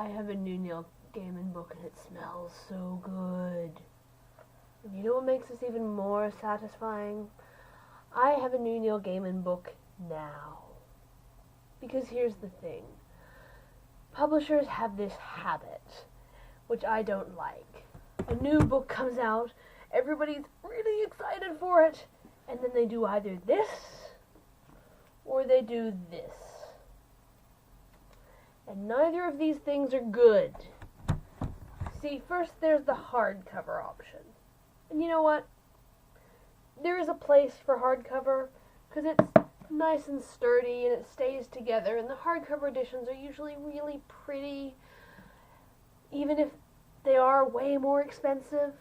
I have a new Neil Gaiman book and it smells so good. And you know what makes this even more satisfying? I have a new Neil Gaiman book now. Because here's the thing. Publishers have this habit, which I don't like. A new book comes out, everybody's really excited for it, and then they do either this or they do this. And neither of these things are good. See, first there's the hardcover option. And you know what? There is a place for hardcover, because it's nice and sturdy and it stays together, and the hardcover editions are usually really pretty, even if they are way more expensive.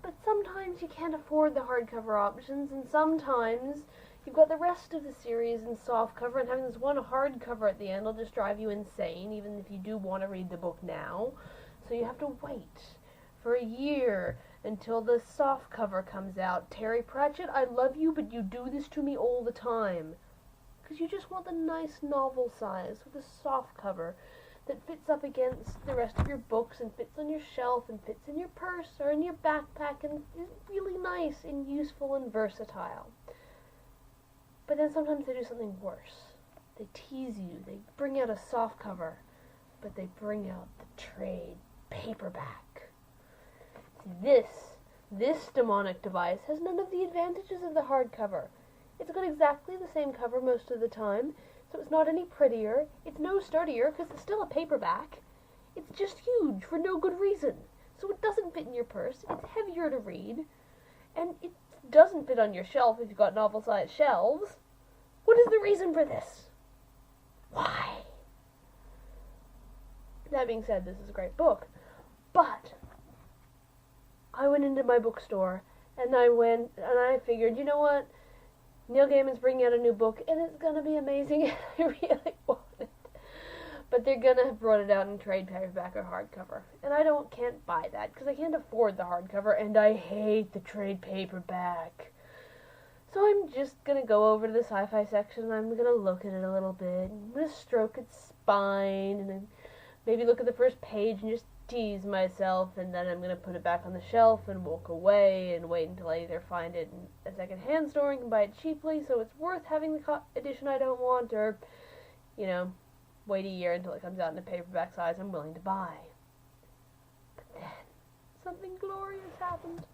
But sometimes you can't afford the hardcover options, and sometimes you've got the rest of the series in softcover, and having this one hardcover at the end will just drive you insane, even if you do want to read the book now. So you have to wait for a year until the softcover comes out. Terry Pratchett, I love you, but you do this to me all the time. Because you just want the nice novel size with a softcover that fits up against the rest of your books and fits on your shelf and fits in your purse or in your backpack and is really nice and useful and versatile. But then sometimes they do something worse. They tease you. They bring out a softcover, but they bring out the trade paperback. See, this demonic device has none of the advantages of the hardcover. It's got exactly the same cover most of the time, so it's not any prettier, it's no sturdier because it's still a paperback. It's just huge for no good reason. So it doesn't fit in your purse, it's heavier to read, and it doesn't fit on your shelf if you've got novel-sized shelves. What is the reason for this? Why? That being said, this is a great book, but I went into my bookstore and I figured, you know what? Neil Gaiman's bringing out a new book and it's gonna be amazing. I really want it. But they're gonna have brought it out in trade paperback or hardcover. And I can't buy that because I can't afford the hardcover and I hate the trade paperback. So I'm just gonna go over to the sci-fi section and I'm gonna look at it a little bit. I'm gonna stroke its spine and then maybe look at the first page and just tease myself, and then I'm going to put it back on the shelf and walk away and wait until I either find it in a second-hand store and can buy it cheaply, so it's worth having the edition I don't want, or, wait a year until it comes out in a paperback size I'm willing to buy. But then, something glorious happened,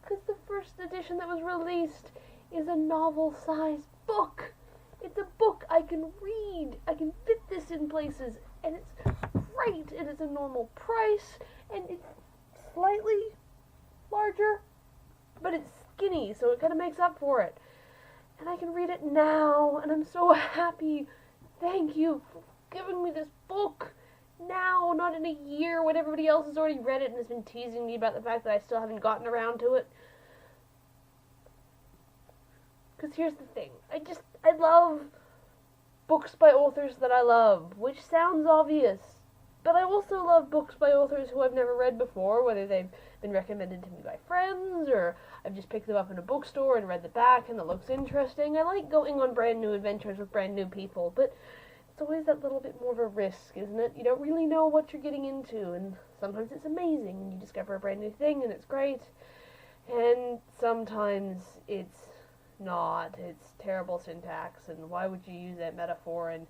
because the first edition that was released is a novel-sized book. It's a book I can read. I can fit this in places, and it's great, and it's a normal price, and it's slightly larger, but it's skinny, so it kind of makes up for it. And I can read it now, and I'm so happy. Thank you for giving me this book now, not in a year when everybody else has already read it and has been teasing me about the fact that I still haven't gotten around to it. Because here's the thing. I love books by authors that I love, which sounds obvious. But I also love books by authors who I've never read before, whether they've been recommended to me by friends, or I've just picked them up in a bookstore and read the back and it looks interesting. I like going on brand new adventures with brand new people, but it's always that little bit more of a risk, isn't it? You don't really know what you're getting into, and sometimes it's amazing, and you discover a brand new thing, and it's great. And sometimes it's not. It's terrible syntax, and why would you use that metaphor, and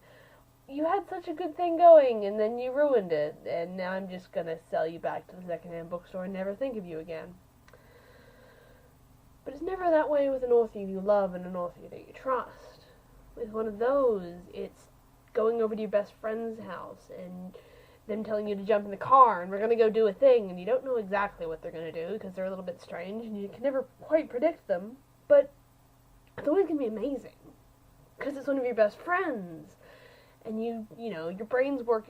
you had such a good thing going, and then you ruined it, and now I'm just going to sell you back to the secondhand bookstore and never think of you again. But it's never that way with an author you love and an author that you trust. With one of those, it's going over to your best friend's house, and them telling you to jump in the car, and we're going to go do a thing, and you don't know exactly what they're going to do, because they're a little bit strange, and you can never quite predict them, but it's always going to be amazing, because it's one of your best friends. And your brains work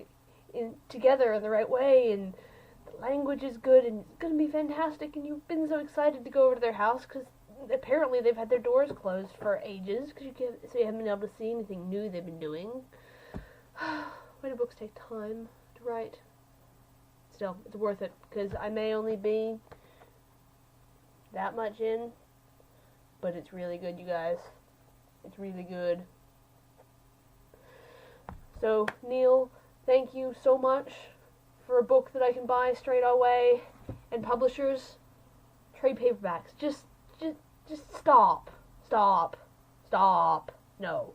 together in the right way, and the language is good, and it's going to be fantastic, and you've been so excited to go over to their house, because apparently they've had their doors closed for ages, so you haven't been able to see anything new they've been doing. Why do books take time to write? Still, it's worth it, because I may only be that much in, but it's really good, you guys. It's really good. So, Neil, thank you so much for a book that I can buy straight away. And publishers, trade paperbacks. Just stop. Stop. Stop. No.